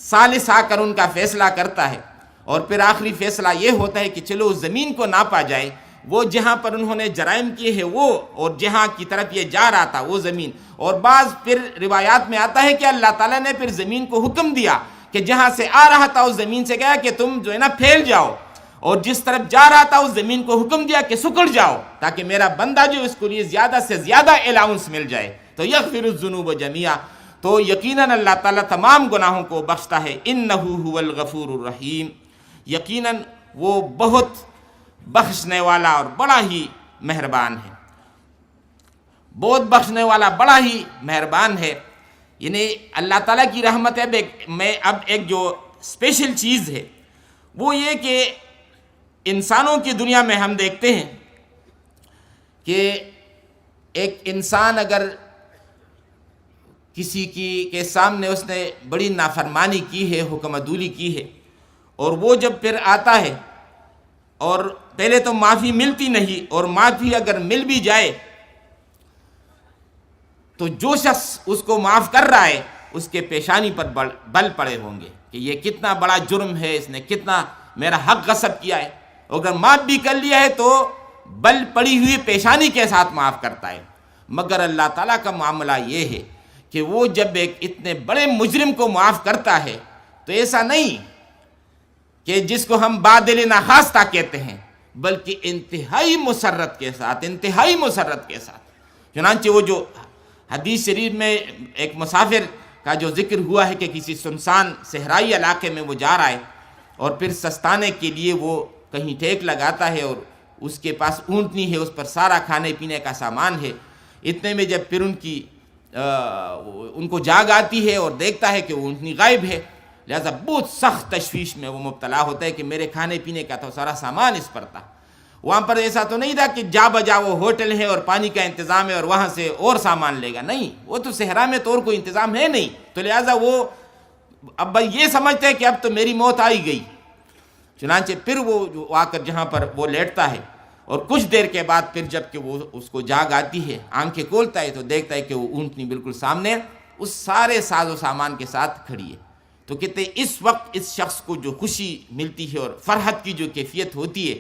ثالث آ کر ان کا فیصلہ کرتا ہے، اور پھر آخری فیصلہ یہ ہوتا ہے کہ چلو اس زمین کو ناپا جائے، وہ جہاں پر انہوں نے جرائم کیے ہیں وہ، اور جہاں کی طرف یہ جا رہا تھا وہ زمین. اور بعض پھر روایات میں آتا ہے کہ اللہ تعالیٰ نے پھر زمین کو حکم دیا کہ جہاں سے آ رہا تھا اس زمین سے کہا کہ تم جو ہے نا پھیل جاؤ، اور جس طرف جا رہا تھا اس زمین کو حکم دیا کہ سکڑ جاؤ، تاکہ میرا بندہ جو اس کو لیے زیادہ سے زیادہ الاؤنس مل جائے. تو یغفر الذنوب جميعا، تو یقیناً اللہ تعالیٰ تمام گناہوں کو بخشتا ہے. انہ هو الغفور الرحیم، یقیناً وہ بہت بخشنے والا اور بڑا ہی مہربان ہے، بہت بخشنے والا بڑا ہی مہربان ہے. یعنی اللہ تعالیٰ کی رحمت ہے. اب ایک جو اسپیشل چیز ہے وہ یہ کہ انسانوں کی دنیا میں ہم دیکھتے ہیں کہ ایک انسان اگر کسی کے سامنے اس نے بڑی نافرمانی کی ہے، حکم عدولی کی ہے، اور وہ جب پھر آتا ہے اور پہلے تو معافی ملتی نہیں، اور معافی اگر مل بھی جائے تو جو شخص اس کو معاف کر رہا ہے اس کے پیشانی پر بل پڑے ہوں گے کہ یہ کتنا بڑا جرم ہے، اس نے کتنا میرا حق غصب کیا ہے. اگر معاف بھی کر لیا ہے تو بل پڑی ہوئی پیشانی کے ساتھ معاف کرتا ہے. مگر اللہ تعالیٰ کا معاملہ یہ ہے کہ وہ جب ایک اتنے بڑے مجرم کو معاف کرتا ہے تو ایسا نہیں کہ جس کو ہم بادل ناخواستہ کہتے ہیں، بلکہ انتہائی مسرت کے ساتھ، انتہائی مسرت کے ساتھ. چنانچہ وہ جو حدیث شریف میں ایک مسافر کا جو ذکر ہوا ہے کہ کسی سنسان صحرائی علاقے میں وہ جا رہا ہے اور پھر سستانے کے لیے وہ کہیں ٹھیک لگاتا ہے، اور اس کے پاس اونٹنی ہے، اس پر سارا کھانے پینے کا سامان ہے. اتنے میں جب پھر ان کو جاگ آتی ہے اور دیکھتا ہے کہ وہ اونٹنی غائب ہے، لہذا بہت سخت تشویش میں وہ مبتلا ہوتا ہے کہ میرے کھانے پینے کا تو سارا سامان اس پر تھا. وہاں پر ایسا تو نہیں تھا کہ جا بجا وہ ہوٹل ہے اور پانی کا انتظام ہے اور وہاں سے اور سامان لے گا، نہیں، وہ تو صحرا میں تو اور کوئی انتظام ہے نہیں. تو لہذا وہ اب یہ سمجھتے ہیں کہ اب تو میری موت آئی گئی. چنانچہ پھر وہ آ کر جہاں پر وہ لیٹتا ہے، اور کچھ دیر کے بعد پھر جب کہ وہ اس کو جاگ آتی ہے، آنکھیں کھولتا ہے تو دیکھتا ہے کہ وہ اونٹنی بالکل سامنے اس سارے ساز و سامان کے ساتھ کھڑی ہے. تو کہتے ہیں اس وقت اس شخص کو جو خوشی ملتی ہے اور فرحت کی جو کیفیت ہوتی ہے،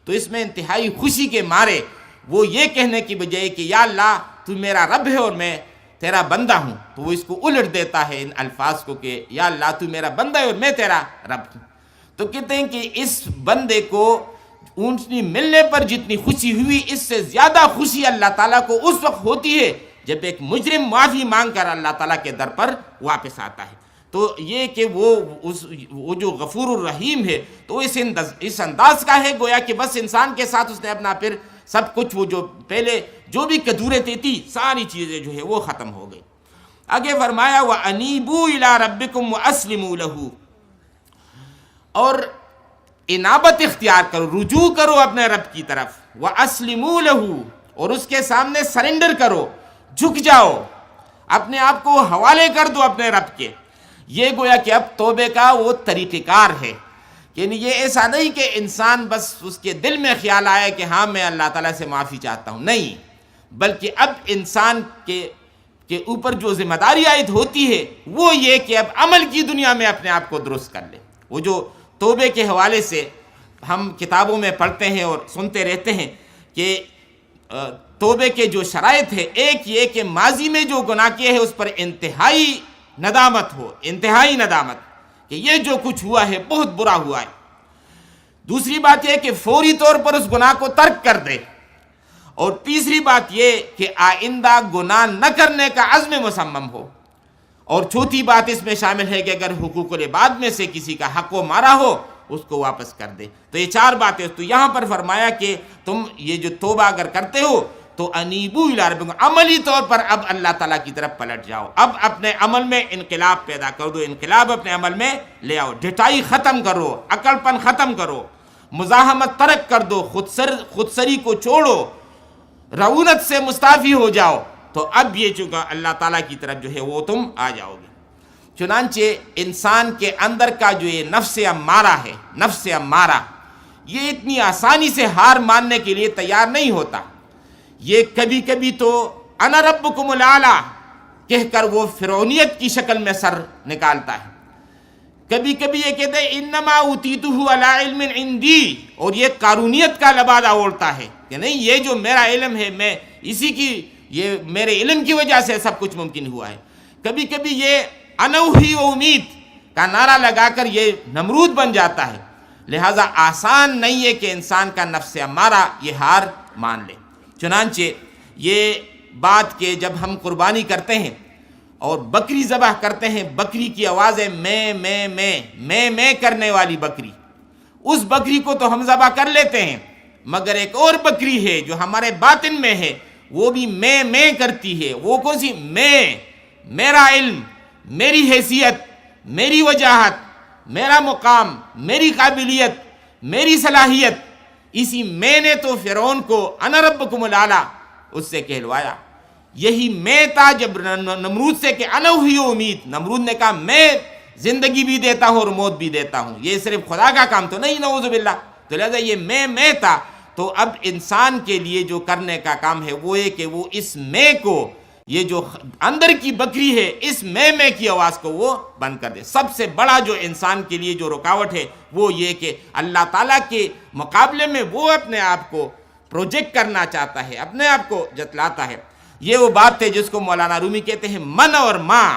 تو اس میں انتہائی خوشی کے مارے وہ یہ کہنے کی بجائے کہ یا اللہ تو میرا رب ہے اور میں تیرا بندہ ہوں، تو وہ اس کو الٹ دیتا ہے ان الفاظ کو کہ یا اللہ تو میرا بندہ ہے اور میں تیرا رب ہوں۔ تو کہتے ہیں کہ اس بندے کو اونٹنی ملنے پر جتنی خوشی ہوئی، اس سے زیادہ خوشی اللہ تعالیٰ کو اس وقت ہوتی ہے جب ایک مجرم معافی مانگ کر اللہ تعالیٰ کے در پر واپس آتا ہے۔ تو یہ کہ وہ جو غفور الرحیم ہے تو اس انداز کا ہے، گویا کہ بس انسان کے ساتھ اس نے اپنا پھر سب کچھ وہ جو پہلے جو بھی قدورتیں تھی ساری چیزیں جو ہے وہ ختم ہو گئی۔ آگے فرمایا وَأَنِيبُوا إِلَىٰ رَبِّكُمْ وَأَسْلِمُوا لَهُ، اور انابت اختیار کرو، رجوع کرو اپنے رب کی طرف، وَأَسْلِمُوا لَهُ، اور اس کے سامنے سرنڈر کرو، جھک جاؤ، اپنے آپ کو حوالے کر دو اپنے رب کے۔ یہ گویا کہ اب توبے کا وہ طریقہ کار ہے، یعنی یہ ایسا نہیں کہ انسان بس اس کے دل میں خیال آئے کہ ہاں میں اللہ تعالیٰ سے معافی چاہتا ہوں، نہیں، بلکہ اب انسان کے اوپر جو ذمہ داری عائد ہوتی ہے وہ یہ کہ اب عمل کی دنیا میں اپنے آپ کو درست کر لے۔ وہ جو توبے کے حوالے سے ہم کتابوں میں پڑھتے ہیں اور سنتے رہتے ہیں کہ توبے کے جو شرائط ہے، ایک یہ کہ ماضی میں جو گناہ کیے ہے اس پر انتہائی ندامت ہو، انتہائی ندامت کہ یہ جو کچھ ہوا ہے بہت برا ہوا ہے۔ دوسری بات یہ کہ فوری طور پر اس گناہ کو ترک کر دے، اور تیسری بات یہ کہ آئندہ گناہ نہ کرنے کا عزم مصمم ہو، اور چوتھی بات اس میں شامل ہے کہ اگر حقوق العباد میں سے کسی کا حق و مارا ہو اس کو واپس کر دے۔ تو یہ چار باتیں، تو یہاں پر فرمایا کہ تم یہ جو توبہ اگر کرتے ہو تو انیبو الی ربکم، عملی طور پر اب اللہ تعالیٰ کی طرف پلٹ جاؤ، اب اپنے عمل میں انقلاب پیدا کر دو، انقلاب اپنے عمل میں لے آؤ، ڈھٹائی ختم کرو، عقل پن ختم کرو، مزاحمت ترک کر دو، خودسری کو چھوڑو، رعونت سے مستعفی ہو جاؤ، تو اب یہ چونکہ اللہ تعالیٰ کی طرف جو ہے وہ تم آ جاؤ گے۔ چنانچہ انسان کے اندر کا جو یہ نفس امارہ ہے، نفس امارہ، یہ اتنی آسانی سے ہار ماننے کے لیے تیار نہیں ہوتا۔ یہ کبھی کبھی تو انا ربکم الاعلی کہہ کر وہ فرعونیت کی شکل میں سر نکالتا ہے، کبھی کبھی یہ کہتے ہیں انما اوتیتہ علی علم عندی، اور یہ قارونیت کا لبادہ اوڑھتا ہے کہ نہیں یہ جو میرا علم ہے میں اسی کی، یہ میرے علم کی وجہ سے سب کچھ ممکن ہوا ہے۔ کبھی کبھی یہ انوحی و امید کا نعرہ لگا کر یہ نمرود بن جاتا ہے۔ لہٰذا آسان نہیں ہے کہ انسان کا نفس امارہ یہ ہار مان لے۔ چنانچہ یہ بات کہ جب ہم قربانی کرتے ہیں اور بکری ذبح کرتے ہیں، بکری کی آواز ہے میں کرنے والی بکری، اس بکری کو تو ہم ذبح کر لیتے ہیں، مگر ایک اور بکری ہے جو ہمارے باطن میں ہے، وہ بھی میں کرتی ہے۔ وہ کون سی؟ میرا علم، میری حیثیت، میری وجاہت، میرا مقام، میری قابلیت، میری صلاحیت، اسی میں نے تو فرعون کو انا ربکم الاعلی اس سے کہلوایا۔ یہی میں تھا جب نمرود سے کہ انا ہی امید، نمرود نے کہا میں زندگی بھی دیتا ہوں اور موت بھی دیتا ہوں، یہ صرف خدا کا کام تو نہیں، نعوذ باللہ۔ تو لہذا یہ میں تھا۔ تو اب انسان کے لیے جو کرنے کا کام ہے وہ یہ کہ وہ اس میں کو، یہ جو اندر کی بکری ہے، اس میں کی آواز کو وہ بند کر دے۔ سب سے بڑا جو انسان کے لیے جو رکاوٹ ہے وہ یہ کہ اللہ تعالیٰ کے مقابلے میں وہ اپنے آپ کو پروجیکٹ کرنا چاہتا ہے، اپنے آپ کو جتلاتا ہے۔ یہ وہ بات ہے جس کو مولانا رومی کہتے ہیں من اور ماں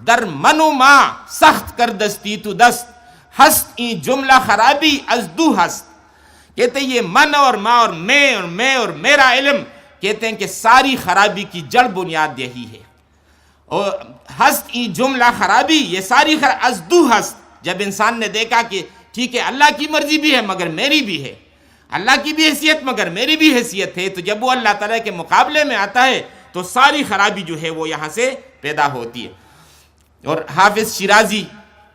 در من و ماں سخت کر دستی تو دست، ہست این جملہ خرابی از دو ہست۔ کہتے ہیں یہ من اور ماں اور میں اور میرا علم، کہتے ہیں کہ ساری خرابی کی جڑ بنیاد یہی ہے۔ اور ہست این جملہ خرابی، یہ ساری از دو ہست، جب انسان نے دیکھا کہ ٹھیک ہے اللہ کی مرضی بھی ہے مگر میری بھی ہے، اللہ کی بھی حیثیت مگر میری بھی حیثیت ہے، تو جب وہ اللہ تعالیٰ کے مقابلے میں آتا ہے تو ساری خرابی جو ہے وہ یہاں سے پیدا ہوتی ہے۔ اور حافظ شیرازی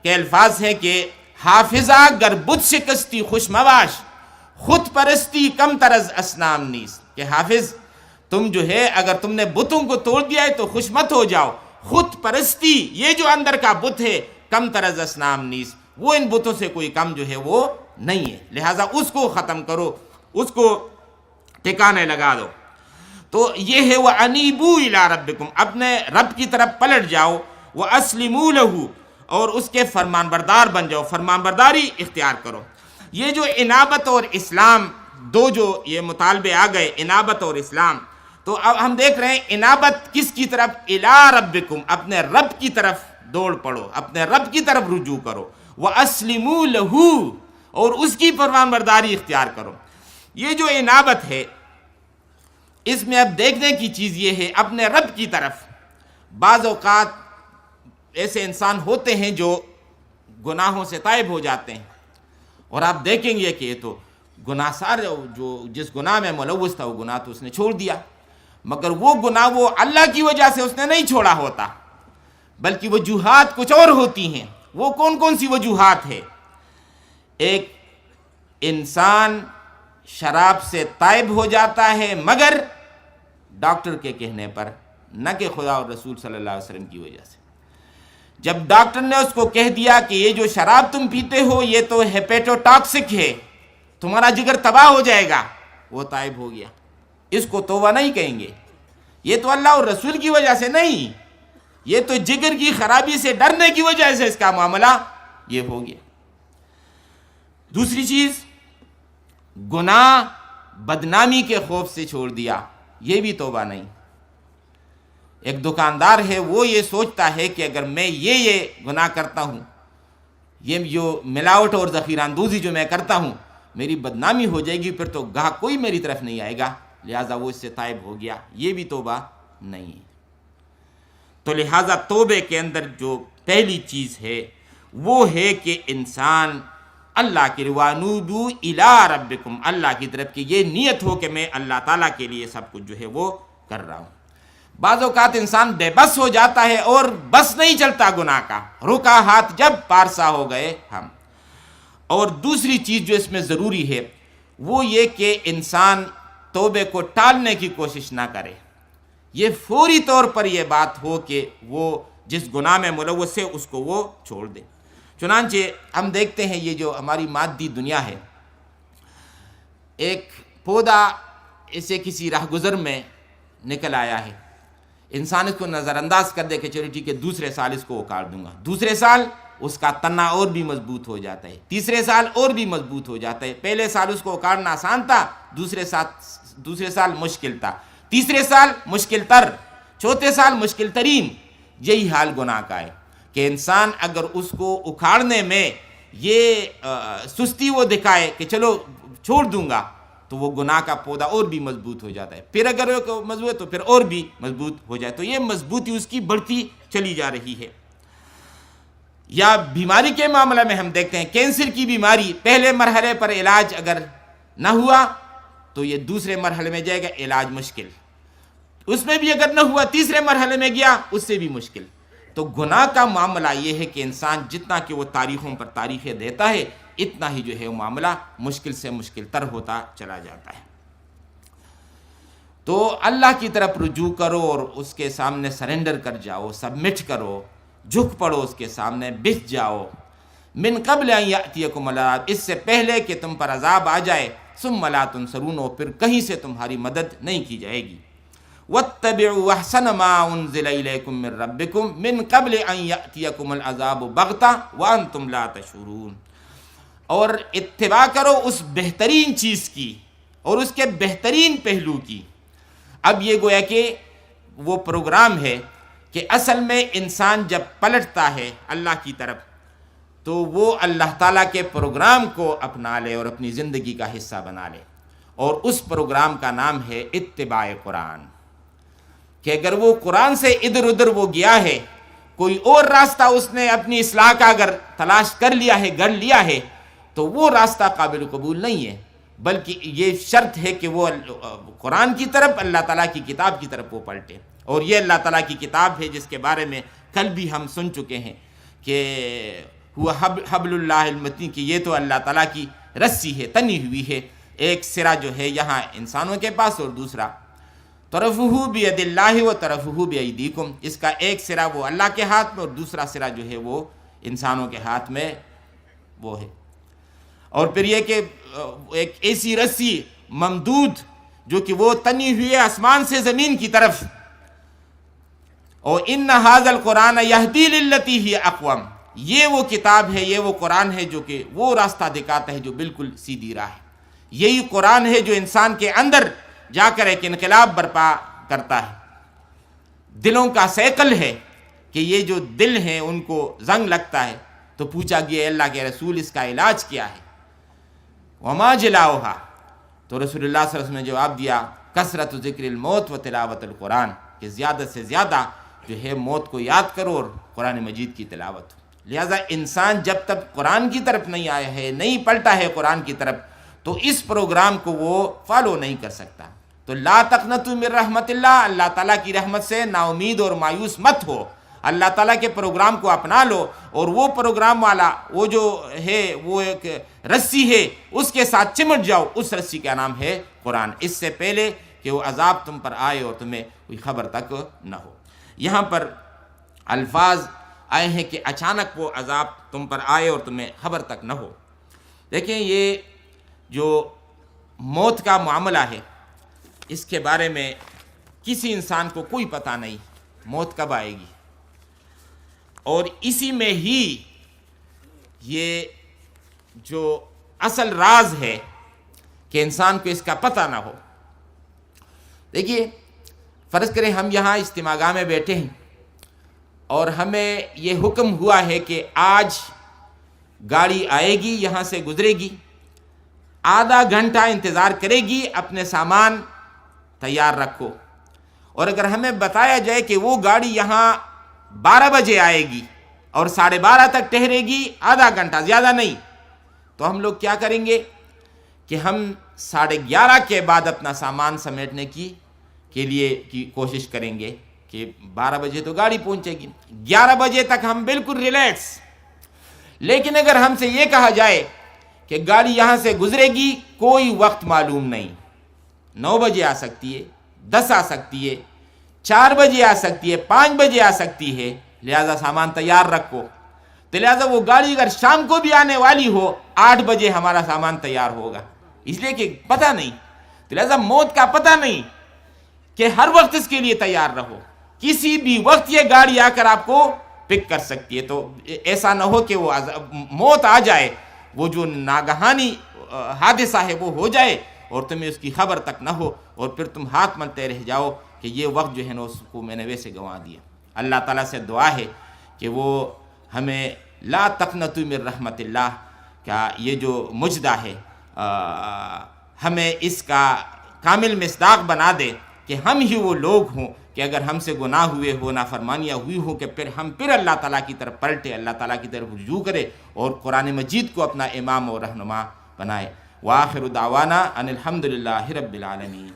کے الفاظ ہیں کہ حافظہ گر بت شکستی خوش مواش، خود پرستی کم طرز اسنام نیز، کہ حافظ تم جو ہے اگر تم نے بتوں کو توڑ دیا ہے تو خوش مت ہو جاؤ، خود پرستی یہ جو اندر کا بت ہے کم طرز اسنام نیز، وہ ان بتوں سے کوئی کم جو ہے وہ نہیں ہے، لہٰذا اس کو ختم کرو، اس کو ٹھکانے لگا دو۔ تو یہ ہے وَأَنِيبُوا إِلَىٰ رَبِّكُمْ، اپنے رب کی طرف پلٹ جاؤ، وَأَسْلِمُوا لَهُ، اور اس کے فرمان بردار بن جاؤ، فرمان برداری اختیار کرو۔ یہ جو انابت اور اسلام دو جو یہ مطالبے آ گئے، انابت اور اسلام، تو اب ہم دیکھ رہے ہیں انابت کس کی طرف؟ الی ربکم، اپنے رب کی طرف دوڑ پڑو، اپنے رب کی طرف رجوع کرو، واسلموا لہ، اور اس کی فرمان برداری اختیار کرو۔ یہ جو انابت ہے، اس میں اب دیکھنے کی چیز یہ ہے اپنے رب کی طرف۔ بعض اوقات ایسے انسان ہوتے ہیں جو گناہوں سے تائب ہو جاتے ہیں، اور آپ دیکھیں گے کہ یہ تو گناہ سارے جو جس گناہ میں ملوث تھا وہ گناہ تو اس نے چھوڑ دیا، مگر وہ گناہ وہ اللہ کی وجہ سے اس نے نہیں چھوڑا ہوتا، بلکہ وجوہات کچھ اور ہوتی ہیں۔ وہ کون کون سی وجوہات ہے؟ ایک انسان شراب سے تائب ہو جاتا ہے مگر ڈاکٹر کے کہنے پر، نہ کہ خدا اور رسول صلی اللہ علیہ وسلم کی وجہ سے۔ جب ڈاکٹر نے اس کو کہہ دیا کہ یہ جو شراب تم پیتے ہو یہ تو ہیپیٹوٹاکسک ہے، تمہارا جگر تباہ ہو جائے گا، وہ تائب ہو گیا۔ اس کو توبہ نہیں کہیں گے، یہ تو اللہ اور رسول کی وجہ سے نہیں، یہ تو جگر کی خرابی سے ڈرنے کی وجہ سے اس کا معاملہ یہ ہو گیا۔ دوسری چیز، گناہ بدنامی کے خوف سے چھوڑ دیا، یہ بھی توبہ نہیں۔ ایک دکاندار ہے، وہ یہ سوچتا ہے کہ اگر میں یہ گناہ کرتا ہوں، یہ جو ملاوٹ اور ذخیرہ اندوزی جو میں کرتا ہوں، میری بدنامی ہو جائے گی، پھر تو گاہک کوئی میری طرف نہیں آئے گا، لہٰذا وہ اس سے تائب ہو گیا، یہ بھی توبہ نہیں ہے۔ تو لہٰذا توبے کے اندر جو پہلی چیز ہے وہ ہے کہ انسان اللہ کی وانوبوا الی ربکم، اللہ کی طرف کہ یہ نیت ہو کہ میں اللہ تعالیٰ کے لیے سب کچھ جو ہے وہ کر رہا ہوں۔ بعض اوقات انسان بے بس ہو جاتا ہے اور بس نہیں چلتا گناہ کا، رکا ہاتھ جب پارسا ہو گئے ہم۔ اور دوسری چیز جو اس میں ضروری ہے وہ یہ کہ انسان توبے کو ٹالنے کی کوشش نہ کرے، یہ فوری طور پر یہ بات ہو کہ وہ جس گناہ میں ملوث ہے اس کو وہ چھوڑ دے۔ چنانچہ ہم دیکھتے ہیں یہ جو ہماری مادی دنیا ہے، ایک پودا اسے کسی راہ گزر میں نکل آیا ہے، انسان اس کو نظر انداز کر دے کہ چلو ٹھیک ہے دوسرے سال اس کو اکاڑ دوں گا، دوسرے سال اس کا تنا اور بھی مضبوط ہو جاتا ہے، تیسرے سال اور بھی مضبوط ہو جاتا ہے۔ پہلے سال اس کو اکاڑنا آسان تھا، دوسرے سال مشکل تھا، تیسرے سال مشکل تر، چوتھے سال مشکل ترین۔ یہی حال گناہ کا ہے کہ انسان اگر اس کو اکھاڑنے میں یہ سستی وہ دکھائے کہ چلو چھوڑ دوں گا، تو وہ گناہ کا پودا اور بھی مضبوط ہو جاتا ہے، پھر اگر وہ مضبوط ہے تو پھر اور بھی مضبوط ہو جائے، تو یہ مضبوطی اس کی بڑھتی چلی جا رہی ہے۔ یا بیماری کے معاملہ میں ہم دیکھتے ہیں کینسر کی بیماری، پہلے مرحلے پر علاج اگر نہ ہوا تو یہ دوسرے مرحلے میں جائے گا، علاج مشکل، اس میں بھی اگر نہ ہوا تیسرے مرحلے میں گیا، اس سے بھی مشکل۔ تو گناہ کا معاملہ یہ ہے کہ انسان جتنا کہ وہ تاریخوں پر تاریخیں دیتا ہے، اتنا ہی جو ہے وہ معاملہ مشکل سے مشکل تر ہوتا چلا جاتا ہے۔ تو اللہ کی طرف رجوع کرو اور اس کے سامنے سرنڈر کر جاؤ، سبمٹ کرو، جھک پڑو اس کے سامنے، بچ جاؤ۔ من قبل ان یأتیکم العذاب، اس سے پہلے کہ تم پر عذاب آ جائے، ثم لا تنصرون، اور پھر کہیں سے تمہاری مدد نہیں کی جائے گی۔ واتبعوا احسن ما انزل الیکم من ربکم من قبل ان یأتیکم العذاب بغتہ وانتم لا تشعرون، اور اتباع کرو اس بہترین چیز کی اور اس کے بہترین پہلو کی۔ اب یہ گویا کہ وہ پروگرام ہے کہ اصل میں انسان جب پلٹتا ہے اللہ کی طرف تو وہ اللہ تعالیٰ کے پروگرام کو اپنا لے اور اپنی زندگی کا حصہ بنا لے، اور اس پروگرام کا نام ہے اتباع قرآن۔ کہ اگر وہ قرآن سے ادھر ادھر وہ گیا ہے، کوئی اور راستہ اس نے اپنی اصلاح کا اگر تلاش کر لیا ہے، گڑھ لیا ہے، تو وہ راستہ قابل قبول نہیں ہے، بلکہ یہ شرط ہے کہ وہ قرآن کی طرف، اللہ تعالیٰ کی کتاب کی طرف وہ پلٹے۔ اور یہ اللہ تعالیٰ کی کتاب ہے جس کے بارے میں کل بھی ہم سن چکے ہیں کہ ہوا حبل اللہ المتین، کہ یہ تو اللہ تعالیٰ کی رسی ہے، تنی ہوئی ہے، ایک سرا جو ہے یہاں انسانوں کے پاس اور دوسرا طرفہ بید اللہ و طرفہ بیدیکم، اس کا ایک سرا وہ اللہ کے ہاتھ میں اور دوسرا سرا جو ہے وہ انسانوں کے ہاتھ میں وہ ہے۔ اور پھر یہ کہ ایک ایسی رسی ممدود جو کہ وہ تنی ہوئی ہے آسمان سے زمین کی طرف، اور ان ھذا القرآن یہدی للتی ہی اقوم، یہ وہ کتاب ہے، یہ وہ قرآن ہے جو کہ وہ راستہ دکھاتا ہے جو بالکل سیدھی راہ ہے۔ یہی قرآن ہے جو انسان کے اندر جا کر ایک انقلاب برپا کرتا ہے، دلوں کا سیکل ہے کہ یہ جو دل ہیں ان کو زنگ لگتا ہے، تو پوچھا گیا اللہ کے رسول اس کا علاج کیا ہے؟ وما جلاؤہا، تو رسول اللہ صلی اللہ علیہ وسلم نے جواب دیا کثرت ذکر الموت و تلاوت القرآن، کہ زیادہ سے زیادہ جو ہے موت کو یاد کرو اور قرآن مجید کی تلاوت ہو۔ لہٰذا انسان جب تک قرآن کی طرف نہیں آیا ہے، نہیں پلٹا ہے قرآن کی طرف، تو اس پروگرام کو وہ فالو نہیں کر سکتا۔ تو لا تقنطوا من رحمت اللہ، اللہ تعالیٰ کی رحمت سے نا امید اور مایوس مت ہو، اللہ تعالیٰ کے پروگرام کو اپنا لو، اور وہ پروگرام والا وہ جو ہے وہ ایک رسی ہے اس کے ساتھ چمٹ جاؤ، اس رسی کا نام ہے قرآن، اس سے پہلے کہ وہ عذاب تم پر آئے اور تمہیں کوئی خبر تک نہ ہو۔ یہاں پر الفاظ آئے ہیں کہ اچانک وہ عذاب تم پر آئے اور تمہیں خبر تک نہ ہو۔ دیکھیں یہ جو موت کا معاملہ ہے اس کے بارے میں کسی انسان کو کوئی پتہ نہیں موت کب آئے گی، اور اسی میں ہی یہ جو اصل راز ہے کہ انسان کو اس کا پتہ نہ ہو۔ دیکھیے فرض کریں ہم یہاں اجتماع گاہ میں بیٹھے ہیں اور ہمیں یہ حکم ہوا ہے کہ آج گاڑی آئے گی، یہاں سے گزرے گی، آدھا گھنٹہ انتظار کرے گی، اپنے سامان تیار رکھو، اور اگر ہمیں بتایا جائے کہ وہ گاڑی یہاں 12 بجے آئے گی اور 12:30 تک ٹھہرے گی، آدھا گھنٹہ زیادہ نہیں، تو ہم لوگ کیا کریں گے کہ ہم 11:30 کے بعد اپنا سامان سمیٹنے کے لیے کوشش کریں گے کہ 12 بجے تو گاڑی پہنچے گی، 11 بجے تک ہم بالکل ریلیکس۔ لیکن اگر ہم سے یہ کہا جائے کہ گاڑی یہاں سے گزرے گی، کوئی وقت معلوم نہیں، 9 بجے آ سکتی ہے، 10 آ سکتی ہے، 4 بجے آ سکتی ہے، 5 بجے آ سکتی ہے، لہذا سامان تیار رکھو، تو لہذا وہ گاڑی اگر شام کو بھی آنے والی ہو، 8 بجے ہمارا سامان تیار ہوگا، اس لیے کہ پتہ نہیں، تو لہذا موت کا پتہ نہیں کہ ہر وقت اس کے لیے تیار رہو، کسی بھی وقت یہ گاڑی آ کر آپ کو پک کر سکتی ہے۔ تو ایسا نہ ہو کہ وہ موت آ جائے، وہ جو ناگہانی حادثہ ہے وہ ہو جائے اور تمہیں اس کی خبر تک نہ ہو، اور پھر تم ہاتھ ملتے رہ جاؤ کہ یہ وقت جو ہے نا اس کو میں نے ویسے گنوا دیا۔ اللہ تعالیٰ سے دعا ہے کہ وہ ہمیں لا تقنطوا من رحمت اللہ کا یہ جو مجدہ ہے ہمیں اس کا کامل مصداق بنا دے کہ ہم ہی وہ لوگ ہوں کہ اگر ہم سے گناہ ہوئے ہو، نافرمانیاں ہوئی ہوں، کہ پھر اللہ تعالیٰ کی طرف پلٹے، اللہ تعالیٰ کی طرف رجوع کرے اور قرآن مجید کو اپنا امام اور رہنما بنائے۔ وآخر دعوانا ان الحمد للہ رب العالمین۔